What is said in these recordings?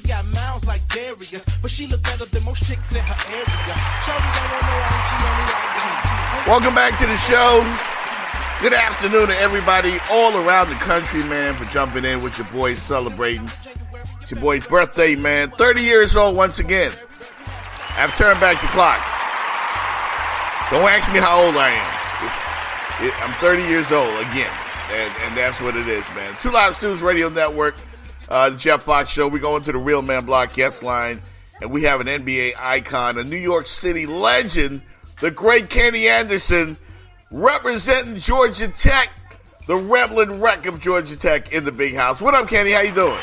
got mouths like Darius, but she look better than most chicks in her area. Shawty don't know how she only like. Welcome back to the show. Good afternoon to everybody all around the country, man, for jumping in with your boys celebrating. It's your boy's birthday, man. 30 years old once again. I've turned back the clock. Don't ask me how old I am. I'm 30 years old again, and that's what it is, man. Two Live Studios Radio Network, the Jeff Fox Show. We go into the Real Man Block guest line, and we have an NBA icon, a New York City legend, the great Kenny Anderson, representing Georgia Tech, the Rebelin' Wreck of Georgia Tech in the big house. What up, Kenny? How you doing?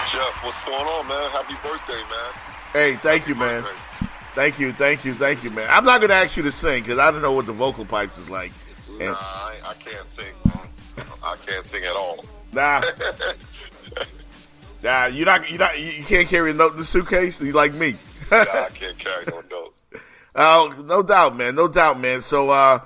Jeff, what's going on, man? Happy birthday, man. Hey, thank you, man. Thank you, man. I'm not going to ask you to sing because I don't know what the vocal pipes is like. Nah, I can't sing, man. I can't sing at all. Nah. Nah, you can't carry a note in the suitcase? You like me? Nah, I can't carry no note. Oh, no doubt, man. So,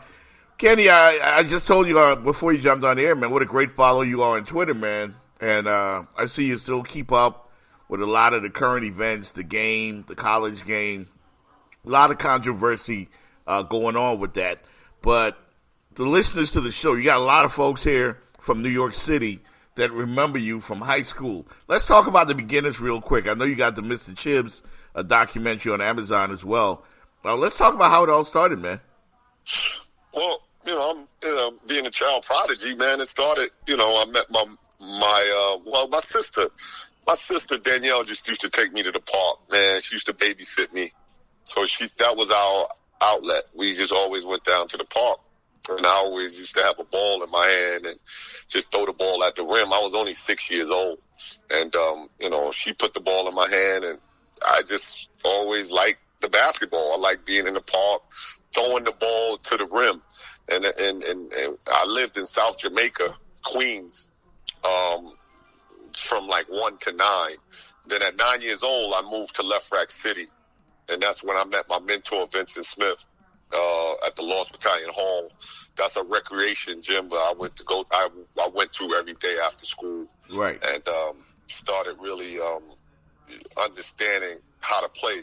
Kenny, I just told you before you jumped on the air, man, what a great follower you are on Twitter, man. And I see you still keep up with a lot of the current events, the game, the college game. A lot of controversy going on with that. But the listeners to the show, you got a lot of folks here from New York City that remember you from high school. Let's talk about the beginnings real quick. I know you got the Mr. Chibs documentary on Amazon as well. Let's talk about how it all started, man. Well, I'm being a child prodigy, man. It started, I met my sister. My sister Danielle just used to take me to the park, man. She used to babysit me. So that was our outlet. We just always went down to the park. And I always used to have a ball in my hand and just throw the ball at the rim. I was only 6 years old. And, she put the ball in my hand, and I just always liked the basketball. I liked being in the park, throwing the ball to the rim. And I lived in South Jamaica, Queens, from like 1 to 9. Then at 9 years old, I moved to Left Rack City. And that's when I met my mentor, Vincent Smith, at the Lost Battalion Hall. That's a recreation gym that I went to every day after school. Right. And started really understanding how to play.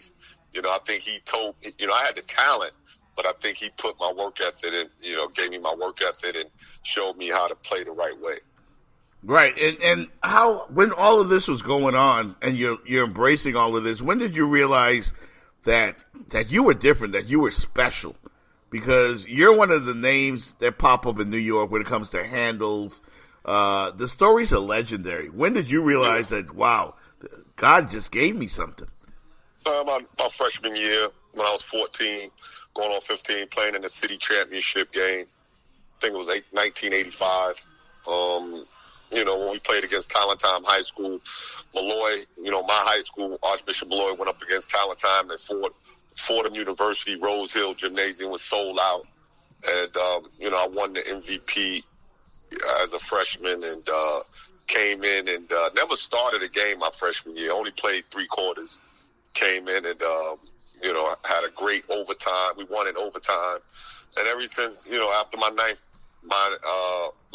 I think he told me, I had the talent, but I think he put my work ethic in, gave me my work ethic and showed me how to play the right way. Right. And when all of this was going on and you're embracing all of this, when did you realize that you were different, that you were special? Because you're one of the names that pop up in New York when it comes to handles. The stories are legendary. When did you realize that, wow, God just gave me something? My freshman year, when I was 14, going on 15, playing in the city championship game. I think it was 1985. When we played against Talentine High School, Malloy, my high school, Archbishop Malloy went up against Talentine at Fordham University. Rose Hill Gymnasium was sold out. And, I won the MVP as a freshman and came in and never started a game my freshman year. Only played 3 quarters. Came in and, had a great overtime. We won in overtime. And ever since, after my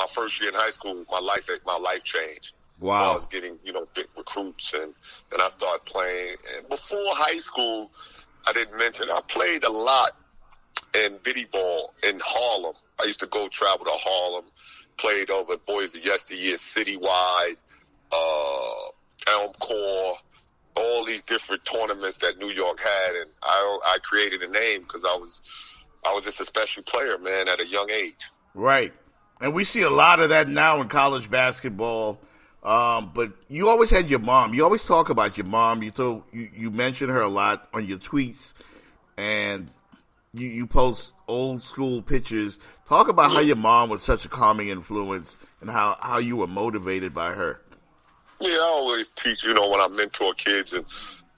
first year in high school, my life changed. Wow. I was getting, big recruits and I started playing. And before high school, I didn't mention, I played a lot in biddy ball in Harlem. I used to go travel to Harlem, played over at Boys of Yesteryear, Citywide, Elm Corps, all these different tournaments that New York had. And I created a name because I was just a special player, man, at a young age. Right. And we see a lot of that now in college basketball. But you always had your mom. You always talk about your mom. You mention her a lot on your tweets, and you post old school pictures. Talk about how your mom was such a calming influence and how you were motivated by her. Yeah, I always teach, when I mentor kids and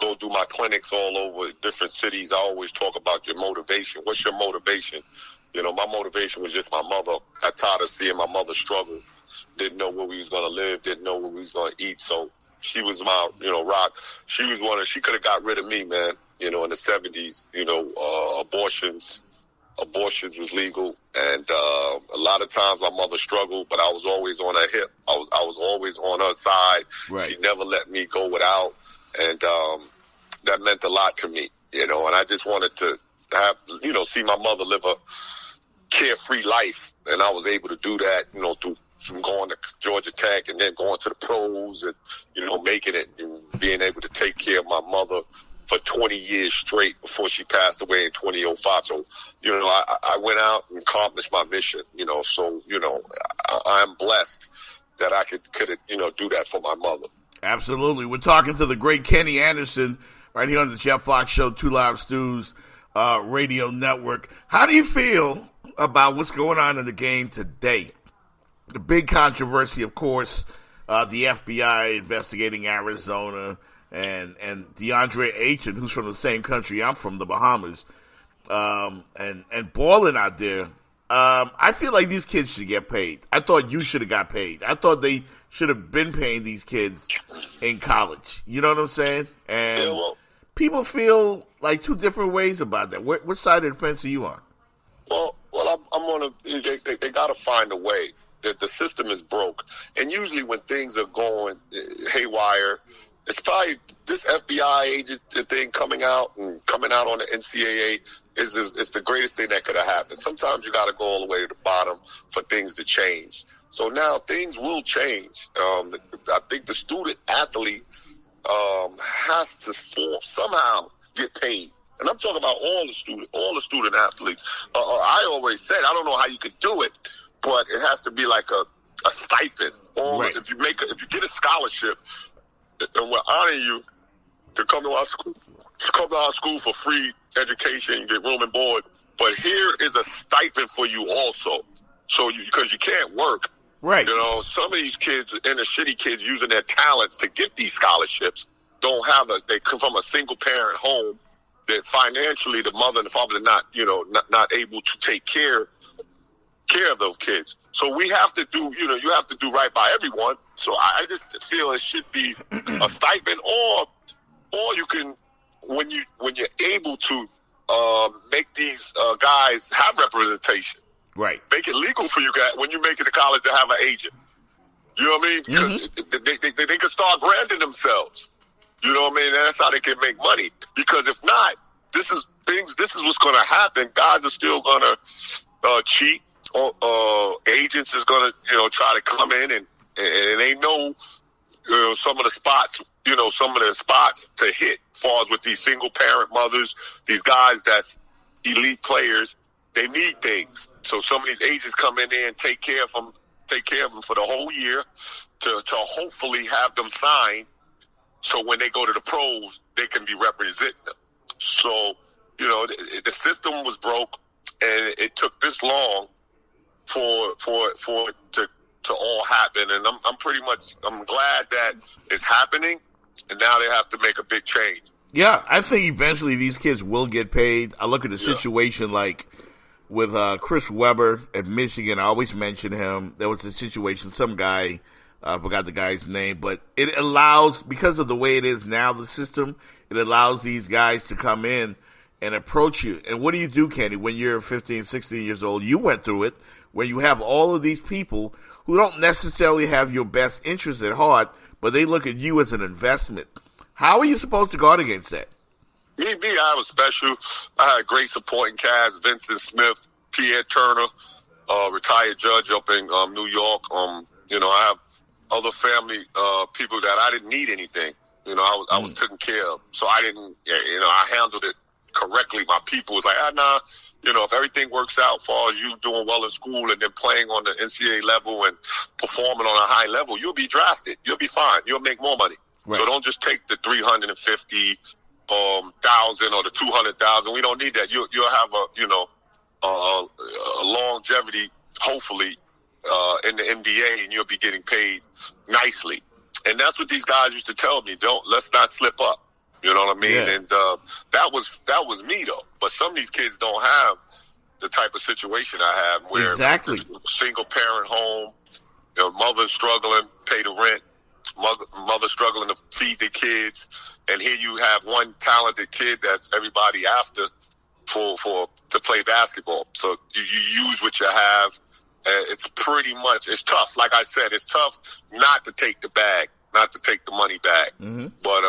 go do my clinics all over different cities. I always talk about your motivation. What's your motivation? My motivation was just my mother. I tired of seeing my mother struggle. Didn't know where we was going to live. Didn't know what we was going to eat. So she was my, rock. She was she could have got rid of me, man. In the 70s, abortions was legal. And, a lot of times my mother struggled, but I was always on her hip. I was always on her side. Right. She never let me go without. And that meant a lot to me, you know, and I just wanted to have, you know, see my mother live a carefree life. And I was able to do that, you know, from going to Georgia Tech and then going to the pros and, you know, making it and being able to take care of my mother for 20 years straight before she passed away in 2005. So, you know, I went out and accomplished my mission, you know, so, you know, I'm blessed that I could, you know, do that for my mother. Absolutely. We're talking to the great Kenny Anderson right here on the Jeff Fox Show, 2 Live Stews radio network. How do you feel about what's going on in the game today? The big controversy, of course, the FBI investigating Arizona and DeAndre Ayton, who's from the same country I'm from, the Bahamas, and balling out there. I feel like these kids should get paid. I thought you should have got paid. I thought they should have been paying these kids in college. You know what I'm saying? And Yeah, well, people feel like two different ways about that. What side of the fence are you on? well, I'm on they got to find a way. That the system is broke. And usually when things are going haywire, it's probably this FBI agent thing coming out on the NCAA is the greatest thing that could have happened. Sometimes you got to go all the way to the bottom for things to change. So now things will change. I think the student athlete has to somehow get paid. And I'm talking about all the student athletes. I always said, I don't know how you could do it, but it has to be like a stipend. Or right. if you get a scholarship, and we're honoring you to come to our school for free education and get room and board. But here is a stipend for you also. So because you can't work. Right. You know, some of these kids, inner city kids, using their talents to get these scholarships, they come from a single parent home that financially the mother and the father are not able to take care of those kids. So we have to do, you have to do right by everyone. So I just feel it should be a stipend, or you can, when you're able to make these guys have representation. Right. Make it legal for you guys when you make it to college to have an agent. You know what I mean? Because they can start branding themselves. You know what I mean? That's how they can make money. Because if not, this is what's going to happen. Guys are still going to cheat. Agents is going to, try to come in and they know, some of the spots, some of the spots to hit as far as with these single parent mothers, these guys that's elite players, they need things. So some of these agents come in there and take care of them for the whole year to hopefully have them sign. So when they go to the pros, they can be representing them. So, the system was broke and it took this long for it to all happen. And I'm glad that it's happening, and now they have to make a big change. Yeah, I think eventually these kids will get paid. I look at the situation like with Chris Webber at Michigan. I always mention him. There was a situation, some guy, I forgot the guy's name, but it allows, because of the way it is now, the system, it allows these guys to come in and approach you. And what do you do, Kenny, when you're 15, 16 years old? You went through it, where you have all of these people who don't necessarily have your best interest at heart, but they look at you as an investment. How are you supposed to guard against that? Me, I was special. I had a great supporting cast: Vincent Smith, Pierre Turner, retired judge up in New York. I have other family people that I didn't need anything. I was taken care of, so I didn't. I handled it correctly. My people was like, nah. If everything works out as far as you doing well in school and then playing on the NCAA level and performing on a high level, you'll be drafted. You'll be fine. You'll make more money. Right. So don't just take the 350,000 or the 200,000. We don't need that. You'll have a longevity, hopefully, in the NBA, and you'll be getting paid nicely. And that's what these guys used to tell me. Let's not slip up. You know what I mean? Yeah. And that was me though. But some of these kids don't have the type of situation I have, where exactly single parent home, mother struggling, pay the rent, mother struggling to feed the kids, and here you have one talented kid that's everybody after to play basketball. So you use what you have. It's tough. Like I said, it's tough not to take the bag. not to take the money back. Mm-hmm. But,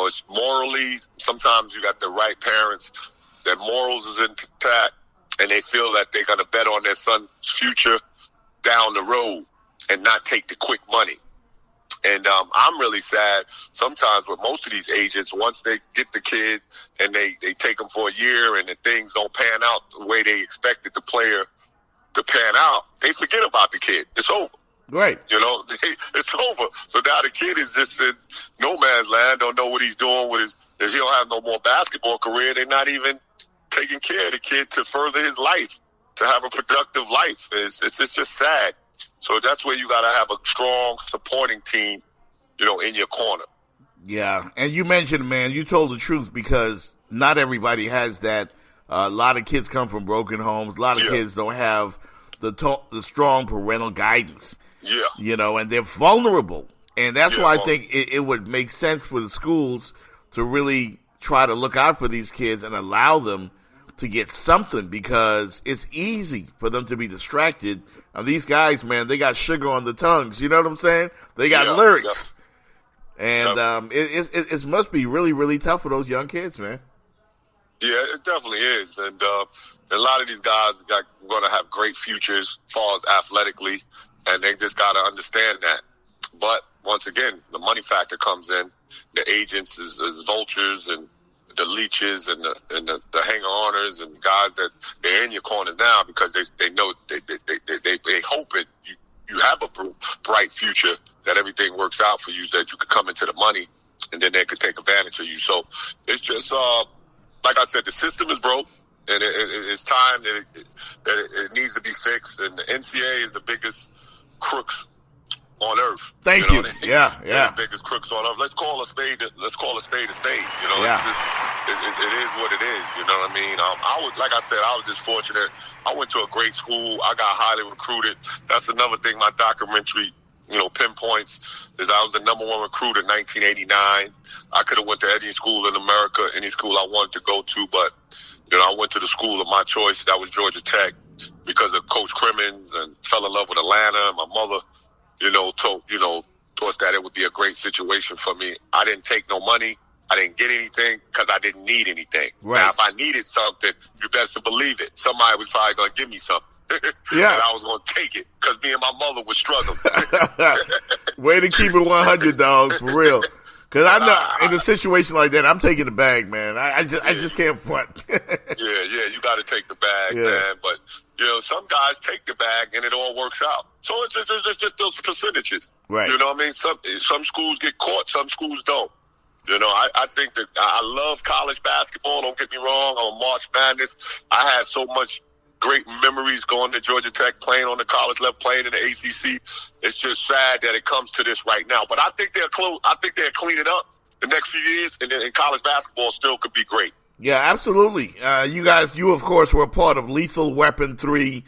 it's morally, sometimes you got the right parents, their morals is intact, and they feel that they're going to bet on their son's future down the road and not take the quick money. And I'm really sad sometimes with most of these agents, once they get the kid and they take them for a year and the things don't pan out the way they expected the player to pan out, they forget about the kid. It's over. Right. It's over. So now the kid is just in no man's land, don't know what he's doing with his, if he don't have no more basketball career, they're not even taking care of the kid to further his life, to have a productive life. It's just sad. So that's where you got to have a strong supporting team, in your corner. Yeah, and you mentioned, man, you told the truth because not everybody has that. A lot of kids come from broken homes. A lot of kids don't have the strong parental guidance. Yeah. And they're vulnerable. And that's why I think it would make sense for the schools to really try to look out for these kids and allow them to get something, because it's easy for them to be distracted. And these guys, man, they got sugar on the tongues. You know what I'm saying? They got lyrics. And it must be really, really tough for those young kids, man. Yeah, it definitely is. And a lot of these guys are going to have great futures as far as athletically, and they just got to understand that. But once again, the money factor comes in. The agents is vultures, and the leeches and the hanger-oners and guys that they're in your corner now because they know they hope it. You have a bright future, that everything works out for you, that you could come into the money, and then they could take advantage of you. So it's just like I said, the system is broke, and it's time that it needs to be fixed. And the NCAA is the biggest crooks on earth. Thank you. Yeah. They're the biggest crooks on earth. Let's call a spade a spade. It is what it is. You know what I mean? I was just fortunate. I went to a great school. I got highly recruited. That's another thing my documentary, pinpoints, is I was the number one recruit in 1989. I could have went to any school in America, any school I wanted to go to, but, I went to the school of my choice. That was Georgia Tech, because of Coach Crimmins, and fell in love with Atlanta. And my mother, thought that it would be a great situation for me. I didn't take no money. I didn't get anything because I didn't need anything. Right. Now, if I needed something, you best believe it. Somebody was probably going to give me something. Yeah. And I was going to take it because me and my mother were struggling. Way to keep it 100, dog, for real. Because I know in a situation like that, I'm taking the bag, man. I just can't front. Yeah, you got to take the bag, man. But, some guys take the bag and it all works out. So it's just those percentages. Right. You know what I mean? Some schools get caught, some schools don't. I think that I love college basketball. Don't get me wrong. I'm a March Madness. I had so much great memories going to Georgia Tech, playing on the college level, playing in the ACC. It's just sad that it comes to this right now. But I think they'll clean it up the next few years, and then college basketball still could be great. Yeah, absolutely. You of course were a part of Lethal Weapon 3.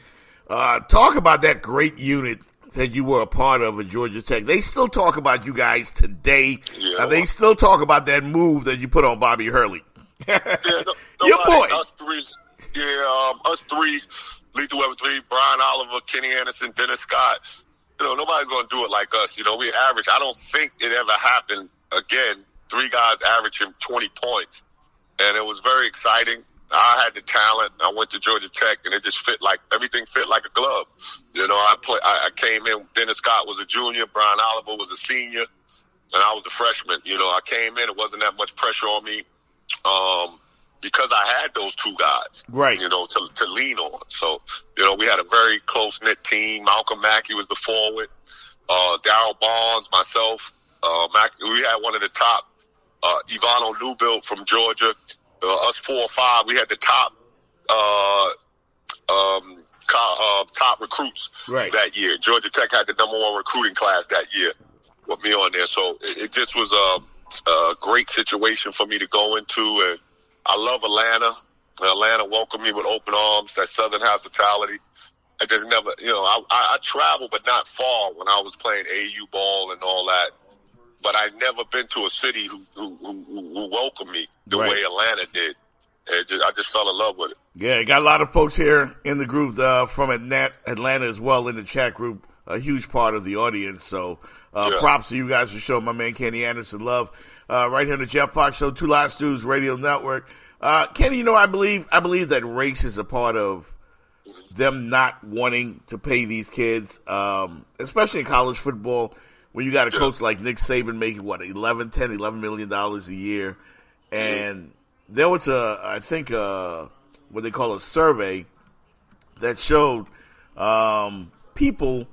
Talk about that great unit that you were a part of at Georgia Tech. They still talk about you guys today. Yeah, they still talk about that move that you put on Bobby Hurley. Your boy. Us three, Lethal Weapon 3, Brian Oliver, Kenny Anderson, Dennis Scott. Nobody's going to do it like us. We average. I don't think it ever happened again. 3 guys averaging 20 points. And it was very exciting. I had the talent. I went to Georgia Tech, and it just everything fit like a glove. I came in. Dennis Scott was a junior. Brian Oliver was a senior, and I was a freshman. I came in. It wasn't that much pressure on me, because I had those 2 guys, right? To lean on. So, we had a very close knit team. Malcolm Mackey was the forward. Darryl Barnes, myself, we had one of the top. Ivano Newbilt from Georgia. Us 4 or 5, we had the top top recruits that year. Georgia Tech had the number 1 recruiting class that year with me on there. So it just was a great situation for me to go into. And I love Atlanta. Atlanta welcomed me with open arms, that Southern hospitality. I just never, I traveled, but not far when I was playing AU ball and all that. But I'd never been to a city who welcomed me the way Atlanta did. I just fell in love with it. Yeah, got a lot of folks here in the group from Atlanta as well in the chat group, a huge part of the audience. So Props to you guys for showing my man Kenny Anderson love. Right here on the Jeff Fox Show, Two Live Stews Radio Network. Kenny, I believe that race is a part of them not wanting to pay these kids, especially in college football, when you got a coach like Nick Saban making, $11 million a year. And there was what they call a survey that showed people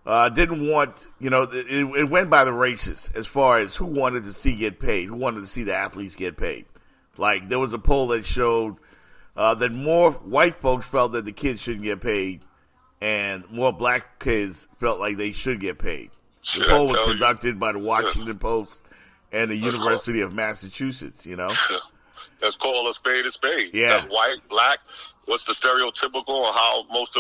didn't want, it went by the races as far as who wanted to see get paid, who wanted to see the athletes get paid. Like, there was a poll that showed that more white folks felt that the kids shouldn't get paid, and more black kids felt like they should get paid. The poll was conducted by the Washington Post and the University of Massachusetts, Let's call a spade a spade. Yeah. That's white, black. What's the stereotypical of how most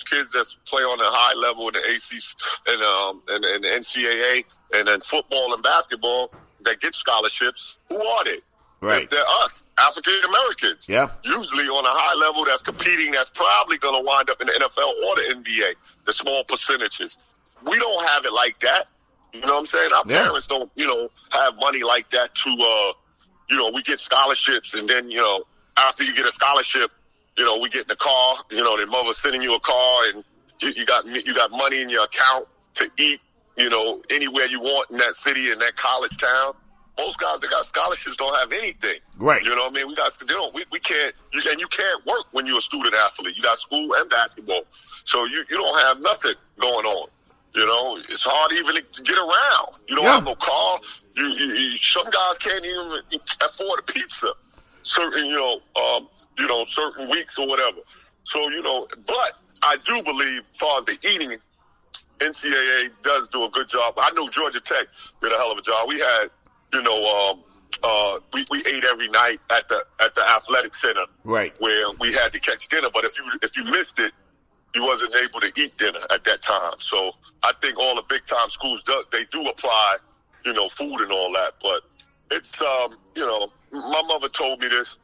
kids that play on a high level in the ACC and the NCAA and then football and basketball that get scholarships, who are they? Right. They're us, African Americans. Yeah. Usually on a high level that's competing, that's probably going to wind up in the NFL or the NBA, the small percentages. We don't have it like that. You know what I'm saying? Our parents don't, have money like that to, we get scholarships, and then, after you get a scholarship, we get in the car, their mother's sending you a car, and you got money in your account to eat, anywhere you want in that city, in that college town. Most guys that got scholarships don't have anything. Right. You know what I mean? We can't, you can't work when you're a student athlete. You got school and basketball. So you don't have nothing going on. It's hard even to get around. You don't have no car. Some guys can't even afford a pizza. Certain, certain weeks or whatever. So, but I do believe as far as the eating, NCAA does do a good job. I know Georgia Tech did a hell of a job. We had, we ate every night at the athletic center, right, where we had to catch dinner. But if you missed it, you wasn't able to eat dinner at that time. So I think all the big time schools they do apply, food and all that. But it's my mother told me this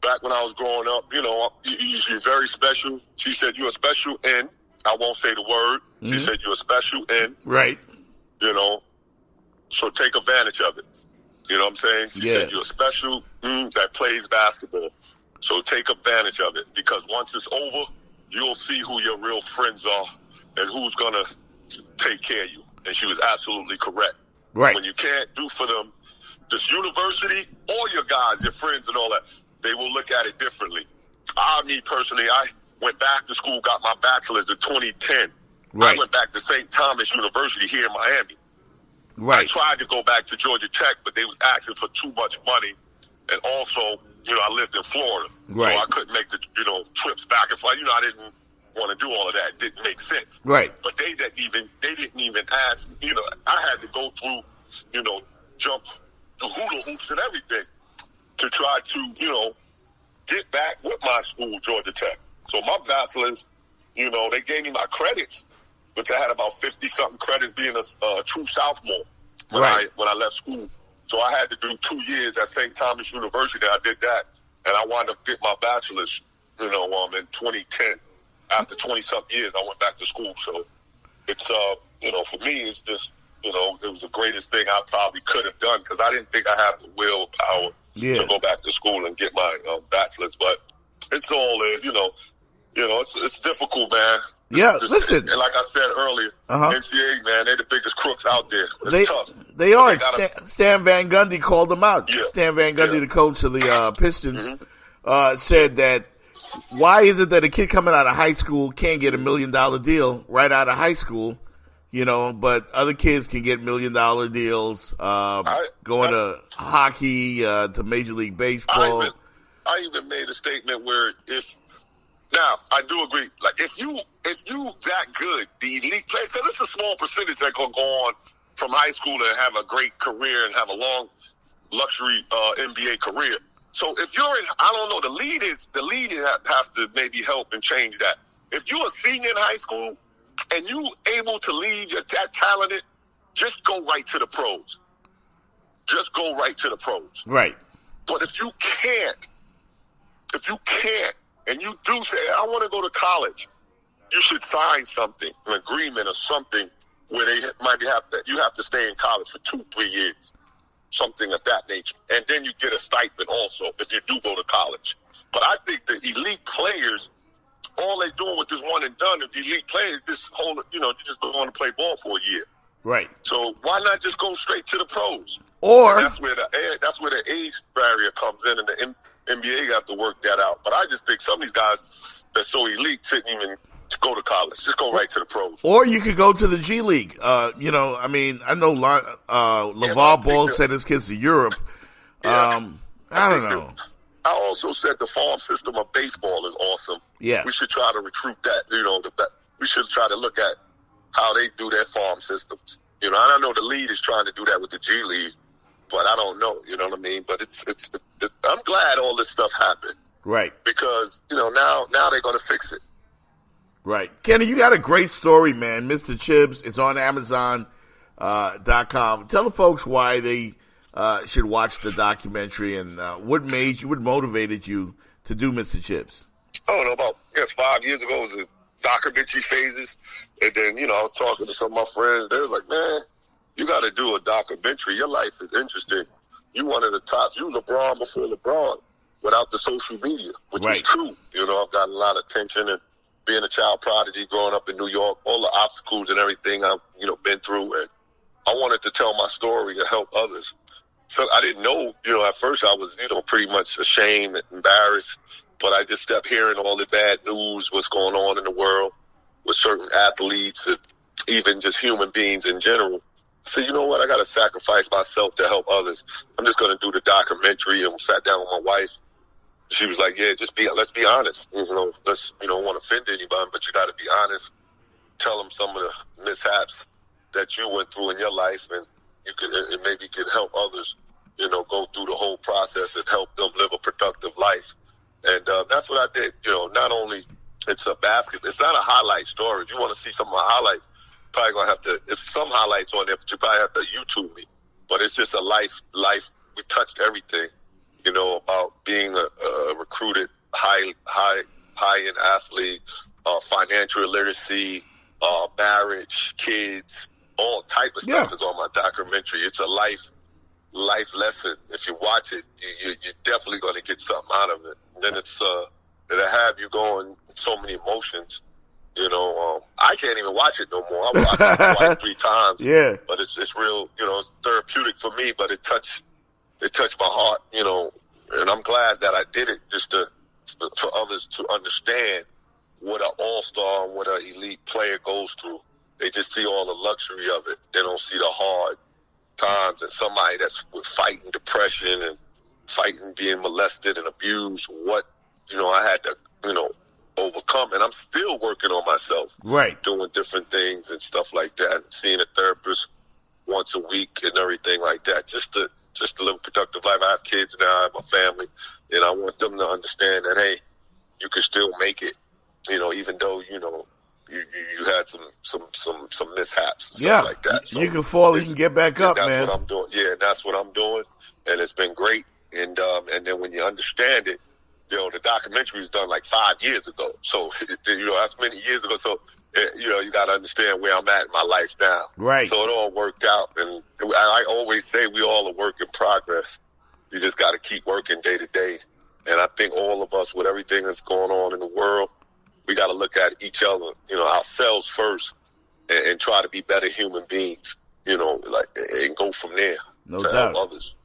back when I was growing up. You're very special. She said you're a special in. I won't say the word. She said you're a special in. Right. So take advantage of it. You know what I'm saying? She said you're a special that plays basketball. So take advantage of it, because once it's over, you'll see who your real friends are and who's going to take care of you. And she was absolutely correct. Right. When you can't do for them, this university or your guys, your friends and all that, they will look at it differently. Me personally, I went back to school, got my bachelor's in 2010. Right. I went back to St. Thomas University here in Miami. Right. I tried to go back to Georgia Tech, but they was asking for too much money. And also, I lived in Florida. Right. So I couldn't make the, trips back and forth. I didn't want to do all of that. It didn't make sense. Right. But they didn't even ask, I had to go through, jump the hula hoops and everything to try to, get back with my school, Georgia Tech. So my bachelor's, they gave me my credits, which I had about 50-something credits being a true sophomore when I left school. So I had to do 2 years at St. Thomas University. I did that, and I wound up getting my bachelor's, in 2010. After 20-something years, I went back to school. So it's, for me, it's just, it was the greatest thing I probably could have done, because I didn't think I had the willpower to go back to school and get my bachelor's. But it's all, it's difficult, man. Listen. And like I said earlier, NCAA, man, they're the biggest crooks out there. It's tough. They are. Stan Van Gundy called them out. Yeah. Stan Van Gundy, the coach of the Pistons, said that, why is it that a kid coming out of high school can't get $1 million deal right out of high school, but other kids can get $1 million deals, going to hockey, to Major League Baseball. I even made a statement where now I do agree, like if you that good, the elite players, because it's a small percentage that can go on from high school and have a great career and have a long luxury NBA career. So if you're in, I don't know, the lead has to maybe help and change that. If you're a senior in high school and you able to lead, you're that talented, just go right to the pros. Just go right to the pros. Right. But if you can't, and you do say, I want to go to college, you should sign something, an agreement or something where they might you have to stay in college for 2-3 years, something of that nature. And then you get a stipend also if you do go to college. But I think the elite players, all they doing with this one and done, if the elite players, this whole, you just don't want to play ball for a year. Right. So why not just go straight to the pros? Or and that's where the age barrier comes in, and the NBA got to work that out. But I just think some of these guys that's so elite shouldn't even go to college. Just go right to the pros. Or you could go to the G League. I know LeVar Ball sent his kids to Europe. I don't know. I also said the farm system of baseball is awesome. Yeah. We should try to recruit that. We should try to look at how they do their farm systems. And I know the league is trying to do that with the G League, but I don't know. You know what I mean? But I'm glad all this stuff happened. Right. Because, now they're going to fix it. Right. Kenny, you got a great story, man. Mr. Chibbs. It's on Amazon.com. Tell the folks why they should watch the documentary and what motivated you to do Mr. Chibbs. I don't know, about 5 years ago, it was the documentary phases. And then, I was talking to some of my friends. They was like, man, you got to do a documentary. Your life is interesting. You one of the tops. You LeBron before LeBron without the social media, which is true. I've gotten a lot of attention, and being a child prodigy growing up in New York, all the obstacles and everything I've, been through. And I wanted to tell my story to help others. So I didn't know, at first I was, pretty much ashamed and embarrassed. But I just kept hearing all the bad news, what's going on in the world with certain athletes and even just human beings in general. So you know what? I got to sacrifice myself to help others. I'm just going to do the documentary. And sat down with my wife. She was like, yeah, let's be honest. Let's, don't want to offend anybody, but you got to be honest. Tell them some of the mishaps that you went through in your life, and it maybe could help others, go through the whole process and help them live a productive life. And that's what I did. Not only it's not a highlight story. If you want to see some of my highlights, probably gonna have to. It's some highlights on there, but you probably have to YouTube me. But it's just a life. We touched everything, about being a recruited high-end athlete, financial literacy, marriage, kids, all type of stuff is on my documentary. It's a life lesson. If you watch it, you're definitely going to get something out of it. And then it'll have you going so many emotions. I can't even watch it no more. I watched it twice, 3 times. Yeah. But it's real, it's therapeutic for me, but it touched my heart, and I'm glad that I did it just for others to understand what an all-star and what an elite player goes through. They just see all the luxury of it. They don't see the hard times, and somebody that's fighting depression and fighting being molested and abused, what, I had to, overcome. And I'm still working on myself. Right. Doing different things and stuff like that, and seeing a therapist once a week and everything like that, just to live a productive life. I have kids now, I have a family, and I want them to understand that, hey, you can still make it, even though, you had some mishaps and stuff like that. So you can fall, you can get back up, that's man. That's what I'm doing. Yeah, that's what I'm doing, and it's been great. And then when you understand it, the documentary was done like 5 years ago. So, that's many years ago. So, you got to understand where I'm at in my life now. Right. So it all worked out. And I always say we all are work in progress. You just got to keep working day to day. And I think all of us, with everything that's going on in the world, we got to look at each other, ourselves first, and try to be better human beings, and go from there to help others.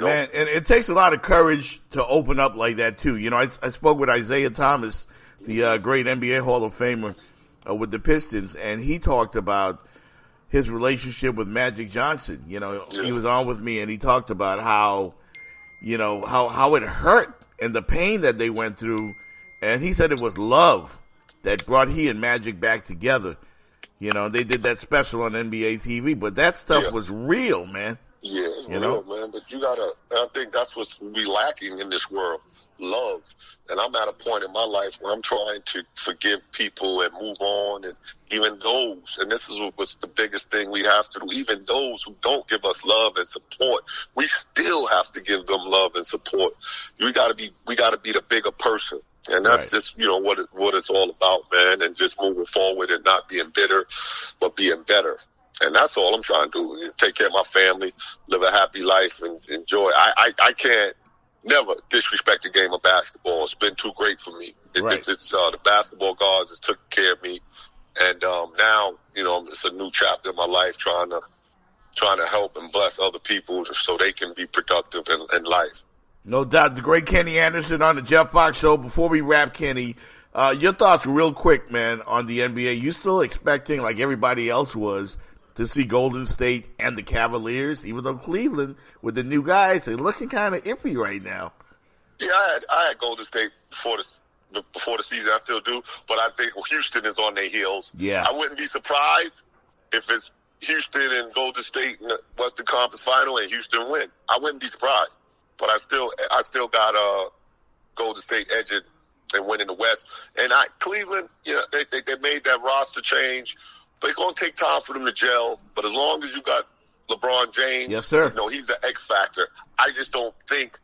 Man, and it takes a lot of courage to open up like that, too. I spoke with Isaiah Thomas, the great NBA Hall of Famer with the Pistons, and he talked about his relationship with Magic Johnson. He was on with me, and he talked about how it hurt and the pain that they went through. And he said it was love that brought he and Magic back together. They did that special on NBA TV, but that stuff was real, man. Yeah, it's real, man. But I think that's what's we lacking in this world, love. And I'm at a point in my life where I'm trying to forgive people and move on. And even those, and this is what's the biggest thing we have to do, even those who don't give us love and support, we still have to give them love and support. We got to be the bigger person. And that's just, what it's all about, man. And just moving forward and not being bitter, but being better. And that's all I'm trying to do. Take care of my family, live a happy life, and enjoy. I can't never disrespect the game of basketball. It's been too great for me. Right. It's the basketball gods has took care of me. And now, it's a new chapter in my life trying to help and bless other people so they can be productive in life. No doubt. The great Kenny Anderson on the Jeff Fox Show. Before we wrap, Kenny, your thoughts real quick, man, on the NBA. You still expecting, like everybody else was, to see Golden State and the Cavaliers, even though Cleveland, with the new guys, they're looking kind of iffy right now. Yeah, I had Golden State before the season. I still do, but I think Houston is on their heels. Yeah. I wouldn't be surprised if it's Houston and Golden State in the Western Conference Final and Houston win. I wouldn't be surprised, but I still got Golden State edging and winning the West. And Cleveland, they made that roster change. But it's going to take time for them to gel. But as long as you got LeBron James, yes, sir. He's the X factor. I just don't think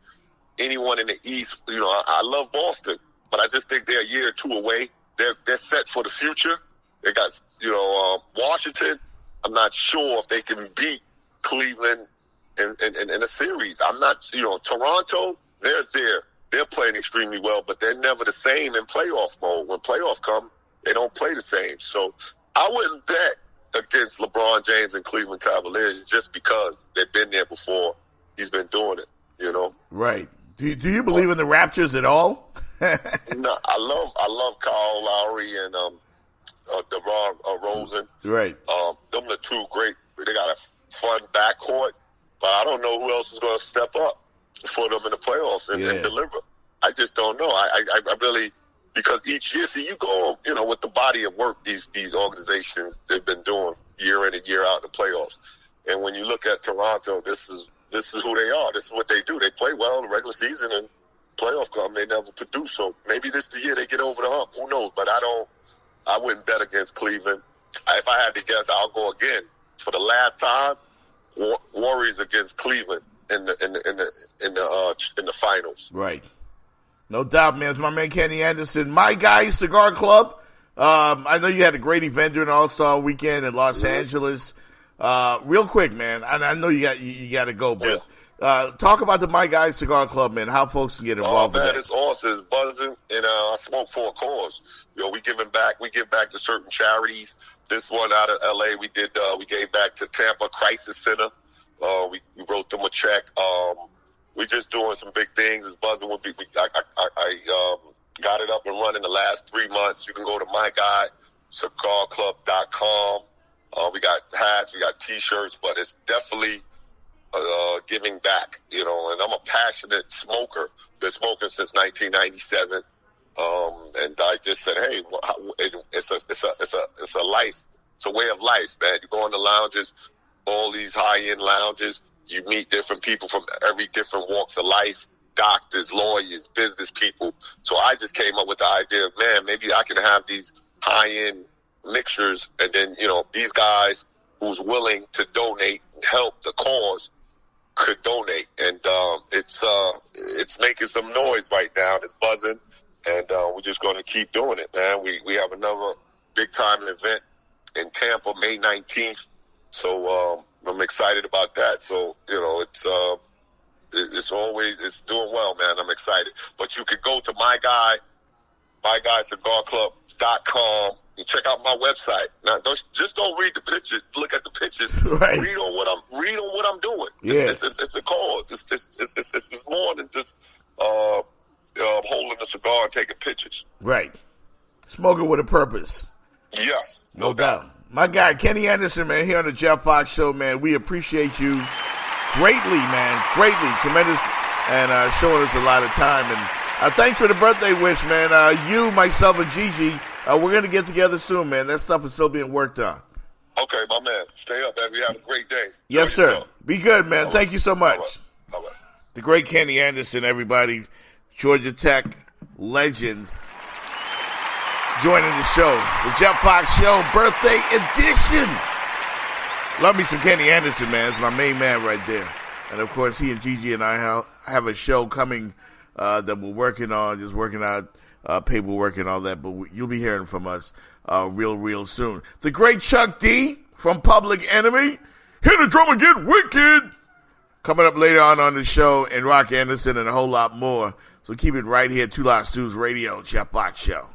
anyone in the East, I love Boston, but I just think they're a year or two away. They're set for the future. They got, Washington. I'm not sure if they can beat Cleveland in a series. I'm not, Toronto, they're there. They're playing extremely well, but they're never the same in playoff mode. When playoff come, they don't play the same. So I wouldn't bet against LeBron James and Cleveland Cavaliers just because they've been there before. He's been doing it, Right. Do you believe in the Raptors at all? No, I love Kyle Lowry and DeMar Rosen. Right. Them the two great. They got a fun backcourt, but I don't know who else is going to step up for them in the playoffs and deliver. I just don't know. I really. Because each year, you go, with the body of work these organizations, they've been doing year in and year out in the playoffs. And when you look at Toronto, this is who they are. This is what they do. They play well in the regular season, and playoff come, they never produce. So maybe this is the year they get over the hump. Who knows? But I wouldn't bet against Cleveland. If I had to guess, I'll go again. For the last time, Warriors against Cleveland in the finals. Right. No doubt, man. It's my man Kenny Anderson. My Guy Cigar Club. I know you had a great event during All-Star Weekend in Los Angeles. Real quick, man. I know you got to go, but talk about the My Guy Cigar Club, man. How folks can get involved in that. It's awesome. It's buzzing, and I smoke for a cause. We giving back. We give back to certain charities. This one out of L.A., we gave back to Tampa Crisis Center. We wrote them a check. We're just doing some big things. It's buzzing. I got it up and running the last 3 months. You can go to myGuyCigarClub.com. We got hats, we got T-shirts, but it's definitely giving back, and I'm a passionate smoker. Been smoking since 1997. And I just said, hey, it's a life. It's a way of life, man. You go in the lounges, all these high-end lounges. You meet different people from every different walks of life, doctors, lawyers, business people. So I just came up with the idea of, man, maybe I can have these high-end mixtures, and then, these guys who's willing to donate and help the cause could donate. And it's making some noise right now. It's buzzing, and we're just going to keep doing it, man. We have another big-time event in Tampa, May 19th. So I'm excited about that. So, it's doing well, man. I'm excited. But you could go to MyGuyCigarClub.com and check out my website. Now, don't read the pictures. Look at the pictures. Right. Read on what I'm doing. Yeah. It's a cause. It's more than just holding a cigar and taking pictures. Right. Smoking with a purpose. Yes. No doubt. My guy, Kenny Anderson, man, here on the Jeff Fox Show, man. We appreciate you greatly, man. Greatly. Tremendous. And showing us a lot of time. And thanks for the birthday wish, man. You, myself, and Gigi, we're going to get together soon, man. That stuff is still being worked on. Okay, my man. Stay up, baby. Have a great day. Yes, sir. Yourself. Be good, man. All Thank right. you so much. All right. The great Kenny Anderson, everybody. Georgia Tech legend. Joining the show, the Jeff Fox Show birthday edition. Love me some Kenny Anderson, man. It's my main man right there. And, of course, he and Gigi and I have a show coming that we're working on, just working out paperwork and all that. But you'll be hearing from us real soon. The great Chuck D from Public Enemy. Hit the drum and get wicked. Coming up later on the show, and Rock Anderson and a whole lot more. So keep it right here, Two Lot Stews Radio, Chef Box Show.